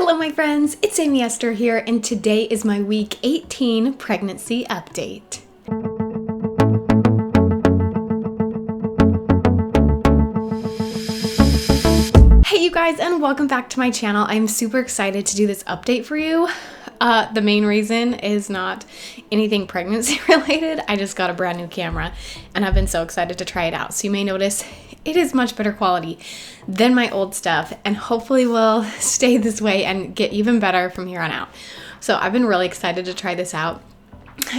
Hello my friends, it's Amy Esther here, and today is my week 18 pregnancy update. Hey you guys, and welcome back to my channel. I'm super excited to do this update for you. The main reason is not anything pregnancy related. I just got a brand new camera and I've been so excited to try it out. So you may notice it is much better quality than my old stuff, and hopefully will stay this way and get even better from here on out. So I've been really excited to try this out.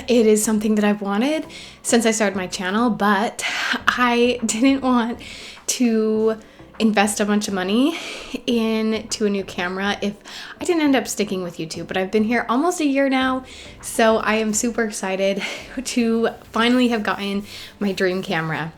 It is something that I've wanted since I started my channel, but I didn't want to invest a bunch of money into a new camera if I didn't end up sticking with YouTube. But I've been here almost a year now, so I am super excited to finally have gotten my dream camera.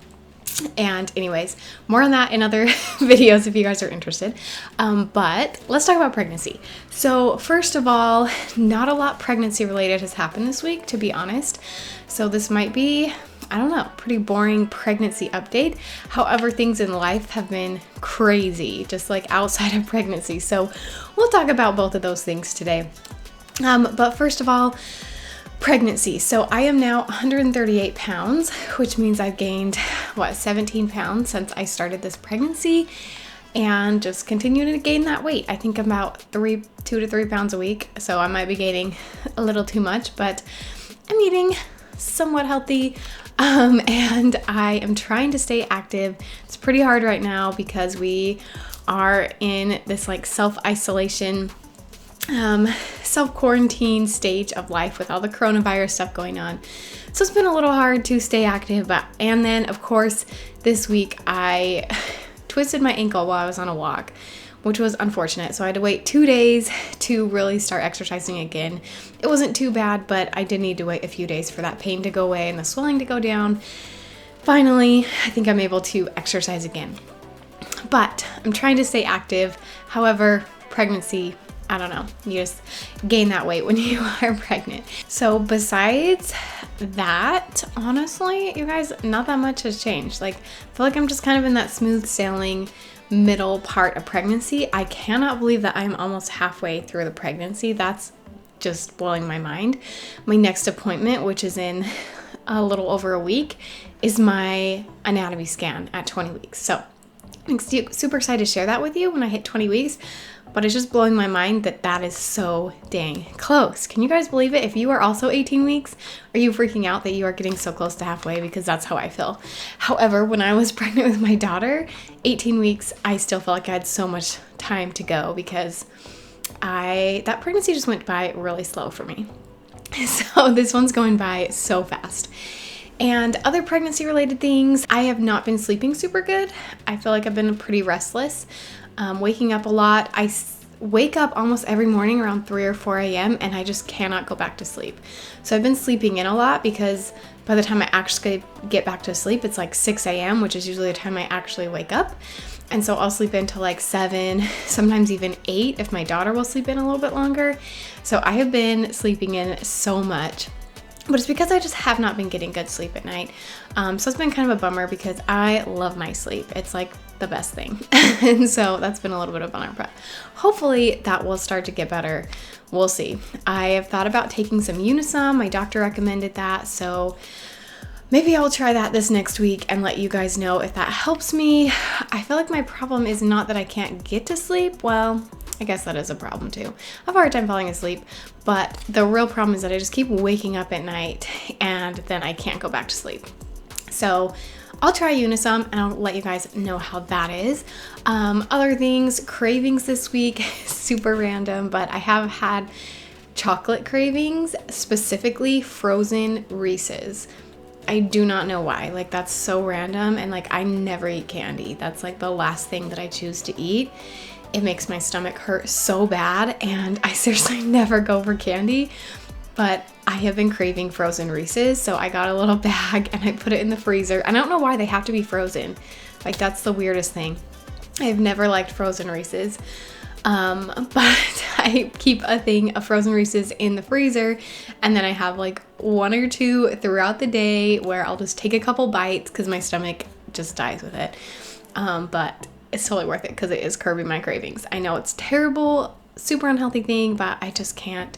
And anyways, more on that in other videos if you guys are interested. But let's talk about pregnancy. So first of all, not a lot pregnancy related has happened this week, to be honest. So this might be, I don't know, pretty boring pregnancy update. However, things in life have been crazy, just like outside of pregnancy. So we'll talk about both of those things today. But first of all, pregnancy. So I am now 138 pounds, which means I've gained, 17 pounds since I started this pregnancy, and just continuing to gain that weight. I think about 2 to 3 pounds a week. So I might be gaining a little too much, but I'm eating somewhat healthy. And I am trying to stay active. It's pretty hard right now because we are in this like self-isolation, self-quarantine stage of life with all the coronavirus stuff going on. So it's been a little hard to stay active. And then of course this week I twisted my ankle while I was on a walk, which was unfortunate. So I had to wait 2 days to really start exercising again. It wasn't too bad, but I did need to wait a few days for that pain to go away and the swelling to go down. Finally, I think I'm able to exercise again. But I'm trying to stay active. However, pregnancy, I don't know, you just gain that weight when you are pregnant. So besides that, honestly, you guys, not that much has changed. Like, I feel like I'm just kind of in that smooth sailing middle part of pregnancy. I cannot believe that I'm almost halfway through the pregnancy. That's just blowing my mind. My next appointment, which is in a little over a week, is my anatomy scan at 20 weeks. So I'm super excited to share that with you when I hit 20 weeks. But it's just blowing my mind that that is so dang close. Can you guys believe it? If you are also 18 weeks, are you freaking out that you are getting so close to halfway? Because that's how I feel. However, when I was pregnant with my daughter, 18 weeks, I still felt like I had so much time to go because that pregnancy just went by really slow for me. So this one's going by so fast. And other pregnancy related things, I have not been sleeping super good. I feel like I've been pretty restless. Waking up a lot. I wake up almost every morning around 3 or 4 a.m. and I just cannot go back to sleep. So I've been sleeping in a lot because by the time I actually get back to sleep, it's like 6 a.m., which is usually the time I actually wake up. And so I'll sleep in till like 7, sometimes even 8 if my daughter will sleep in a little bit longer. So I have been sleeping in so much. But it's because I just have not been getting good sleep at night. So it's been kind of a bummer because I love my sleep. It's like the best thing. And so that's been a little bit of a bummer, but hopefully that will start to get better. We'll see. I have thought about taking some Unisom. My doctor recommended that. So maybe I'll try that this next week and let you guys know if that helps me. I feel like my problem is not that I can't get to sleep. Well, I guess that is a problem too. I have a hard time falling asleep, but the real problem is that I just keep waking up at night and then I can't go back to sleep. So I'll try Unisom and I'll let you guys know how that is. Other things, cravings this week, super random, but I have had chocolate cravings, specifically frozen Reese's. I do not know why. Like, that's so random, and like I never eat candy. That's like the last thing that I choose to eat. It makes my stomach hurt so bad, and I seriously never go for candy, but I have been craving frozen Reese's, so I got a little bag and I put it in the freezer. I don't know why they have to be frozen. Like, that's the weirdest thing. I've never liked frozen Reese's, but I keep a thing of frozen Reese's in the freezer, and then I have like 1 or 2 throughout the day where I'll just take a couple bites because my stomach just dies with it. But it's totally worth it because it is curbing my cravings. I know it's terrible super unhealthy thing, but I just can't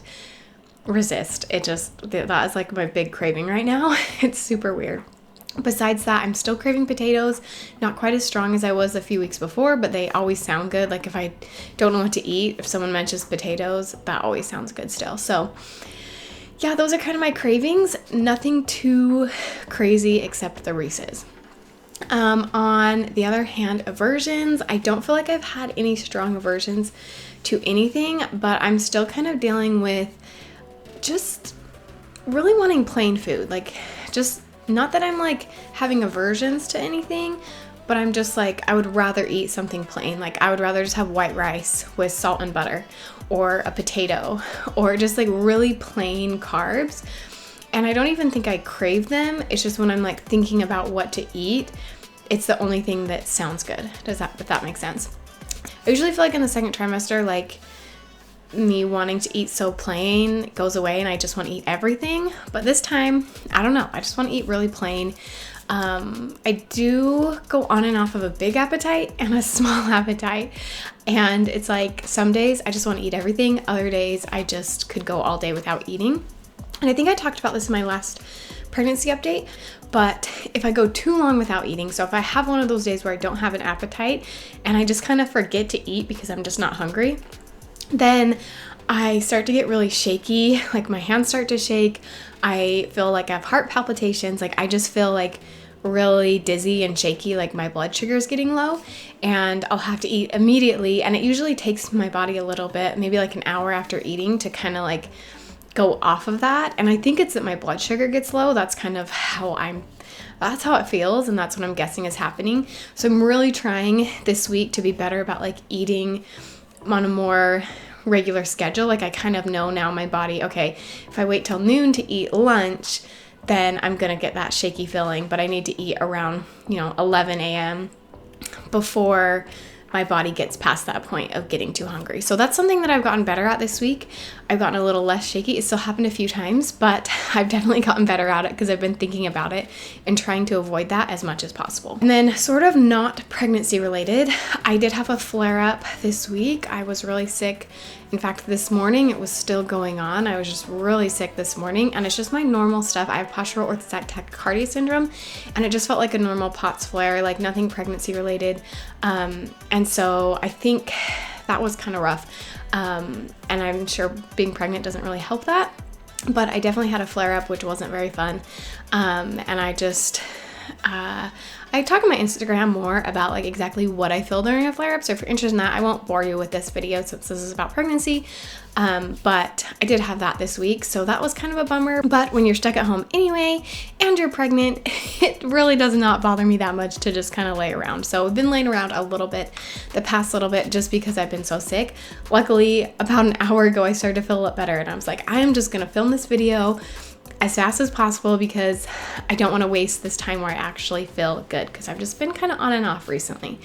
resist. That is like my big craving right now. It's super weird. Besides that, I'm still craving potatoes, not quite as strong as I was a few weeks before, but they always sound good. Like if I don't know what to eat, if someone mentions potatoes, that always sounds good still. So yeah, those are kind of my cravings. Nothing too crazy except the Reese's. On the other hand, aversions, I don't feel like I've had any strong aversions to anything, but I'm still kind of dealing with just really wanting plain food. Like just not that I'm like having aversions to anything, but I'm just like, I would rather eat something plain. Like I would rather just have white rice with salt and butter or a potato or just like really plain carbs. And I don't even think I crave them. It's just when I'm like thinking about what to eat, it's the only thing that sounds good. If that makes sense. I usually feel like in the second trimester, like me wanting to eat so plain goes away and I just want to eat everything. But this time, I don't know. I just want to eat really plain. I do go on and off of a big appetite and a small appetite. And it's like some days I just want to eat everything. Other days I just could go all day without eating. And I think I talked about this in my last pregnancy update, but if I go too long without eating, so if I have one of those days where I don't have an appetite and I just kind of forget to eat because I'm just not hungry, then I start to get really shaky, like my hands start to shake. I feel like I have heart palpitations. Like I just feel like really dizzy and shaky, like my blood sugar is getting low, and I'll have to eat immediately. And it usually takes my body a little bit, maybe like an hour after eating, to kind of like go off of that. And I think it's that my blood sugar gets low. That's kind of that's how it feels, and that's what I'm guessing is happening. So I'm really trying this week to be better about like eating on a more regular schedule. Like I kind of know now my body, okay, if I wait till noon to eat lunch, then I'm gonna get that shaky feeling, but I need to eat around 11 a.m. before my body gets past that point of getting too hungry. So that's something that I've gotten better at this week. I've gotten a little less shaky. It still happened a few times, but I've definitely gotten better at it because I've been thinking about it and trying to avoid that as much as possible. And then sort of not pregnancy related, I did have a flare up this week. I was really sick. In fact, this morning it was still going on. I was just really sick this morning, and it's just my normal stuff. I have postural orthostatic tachycardia syndrome, and it just felt like a normal POTS flare, like nothing pregnancy related. And so I think that was kind of rough. And I'm sure being pregnant doesn't really help that, but I definitely had a flare up, which wasn't very fun. And I just, I talk on my Instagram more about like exactly what I feel during a flare up. So if you're interested in that, I won't bore you with this video since this is about pregnancy. But I did have that this week, so that was kind of a bummer. But when you're stuck at home anyway and you're pregnant, it really does not bother me that much to just kind of lay around. So I've been laying around a little bit the past little bit just because I've been so sick. Luckily, about an hour ago, I started to feel a lot better, and I was like, I am just gonna film this video as fast as possible because I don't want to waste this time where I actually feel good, because I've just been kind of on and off recently.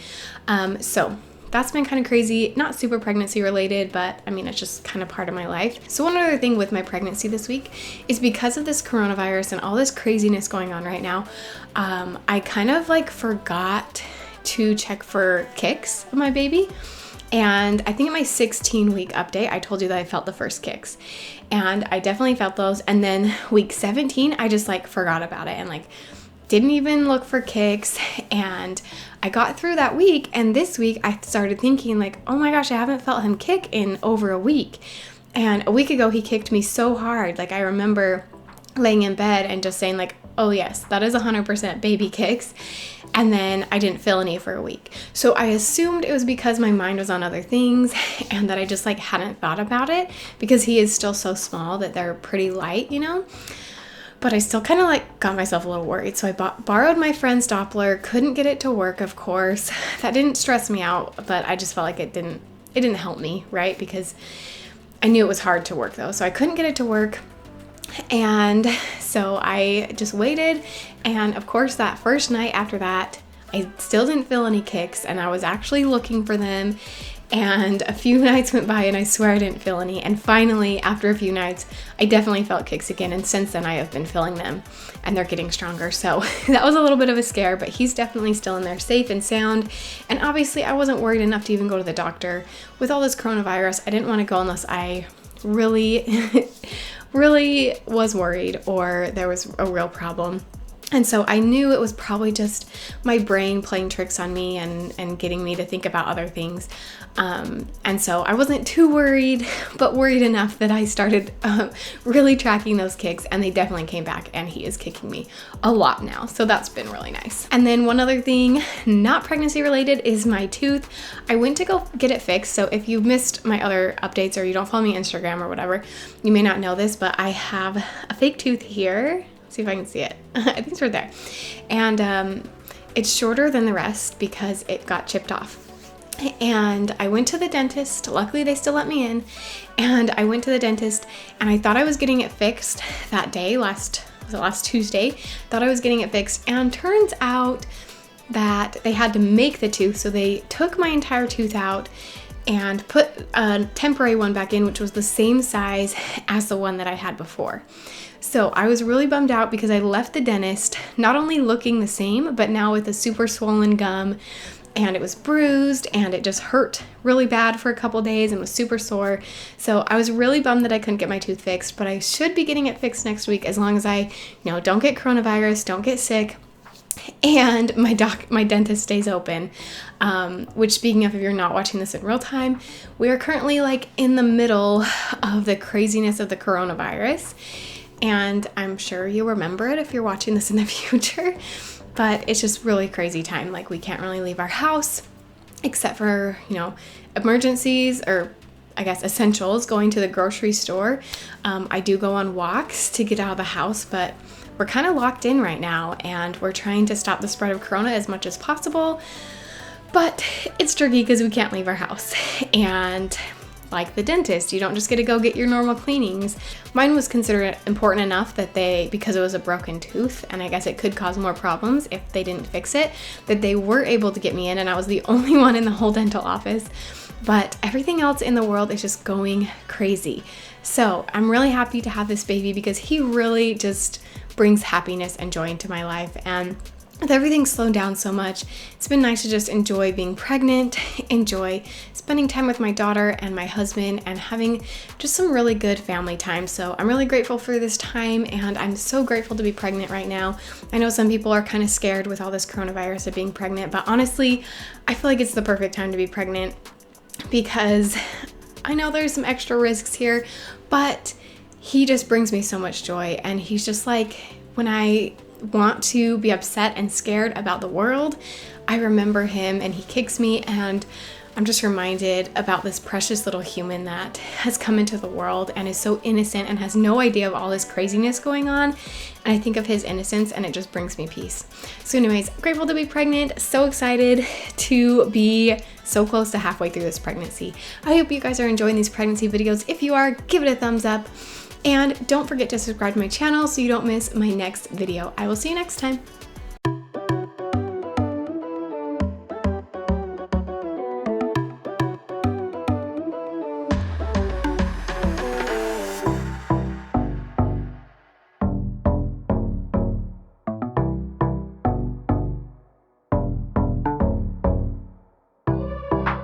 So that's been kind of crazy, not super pregnancy related, but I mean, it's just kind of part of my life. So one other thing with my pregnancy this week is because of this coronavirus and all this craziness going on right now, I kind of like forgot to check for kicks of my baby. And I think in my 16-week update, I told you that I felt the first kicks, and I definitely felt those. And then week 17, I just like forgot about it and like didn't even look for kicks. And I got through that week, and this week I started thinking like, oh my gosh, I haven't felt him kick in over a week. And a week ago, he kicked me so hard. Like I remember laying in bed and just saying like, oh yes, that is 100% baby kicks. And then I didn't feel any for a week. So I assumed it was because my mind was on other things and that I just like hadn't thought about it, because he is still so small that they're pretty light, But I still kind of like got myself a little worried. So I borrowed my friend's Doppler, couldn't get it to work, of course. That didn't stress me out, but I just felt like it didn't help me, right? Because I knew it was hard to work though. So I couldn't get it to work. And so I just waited, and of course that first night after that, I still didn't feel any kicks, and I was actually looking for them, And a few nights went by and I swear I didn't feel any. And finally, after a few nights, I definitely felt kicks again. And since then I have been feeling them and they're getting stronger. So that was a little bit of a scare, but he's definitely still in there safe and sound. And obviously I wasn't worried enough to even go to the doctor. With all this coronavirus, I didn't want to go unless I really, really was worried or there was a real problem. And so I knew it was probably just my brain playing tricks on me and getting me to think about other things. And so I wasn't too worried, but worried enough that I started really tracking those kicks, and they definitely came back, and he is kicking me a lot now. So that's been really nice. And then one other thing, not pregnancy related, is my tooth. I went to go get it fixed. So if you missed my other updates or you don't follow me on Instagram or whatever, you may not know this, but I have a fake tooth here. See if I can see it. I think it's right there. And it's shorter than the rest because it got chipped off. And I went to the dentist. Luckily, they still let me in. And I went to the dentist and I thought I was getting it fixed that day, last Tuesday. Thought I was getting it fixed. And turns out that they had to make the tooth. So they took my entire tooth out and put a temporary one back in, which was the same size as the one that I had before. So I was really bummed out because I left the dentist not only looking the same, but now with a super swollen gum, and it was bruised and it just hurt really bad for a couple days and was super sore. So I was really bummed that I couldn't get my tooth fixed, but I should be getting it fixed next week as long as I, don't get coronavirus, don't get sick, and my dentist stays open. Which, speaking of, if you're not watching this in real time, we are currently in the middle of the craziness of the coronavirus. And I'm sure you'll remember it if you're watching this in the future, but it's just really crazy time. We can't really leave our house except for, emergencies or I guess essentials, going to the grocery store. I do go on walks to get out of the house, but we're kind of locked in right now and we're trying to stop the spread of corona as much as possible, but it's tricky because we can't leave our house. And like the dentist, you don't just get to go get your normal cleanings. Mine was considered important enough that because it was a broken tooth, and I guess it could cause more problems if they didn't fix it, that they were able to get me in, and I was the only one in the whole dental office. But everything else in the world is just going crazy. So I'm really happy to have this baby because he really just brings happiness and joy into my life. And with everything slowed down so much, it's been nice to just enjoy being pregnant, enjoy spending time with my daughter and my husband, and having just some really good family time. So I'm really grateful for this time, and I'm so grateful to be pregnant right now. I know some people are kind of scared with all this coronavirus of being pregnant, but honestly, I feel like it's the perfect time to be pregnant because I know there's some extra risks here, but he just brings me so much joy. And he's just when I want to be upset and scared about the world, I remember him and he kicks me, and I'm just reminded about this precious little human that has come into the world and is so innocent and has no idea of all this craziness going on. And I think of his innocence and it just brings me peace. So anyways, grateful to be pregnant, so excited to be so close to halfway through this pregnancy. I hope you guys are enjoying these pregnancy videos. If you are, give it a thumbs up. And don't forget to subscribe to my channel so you don't miss my next video. I will see you next time.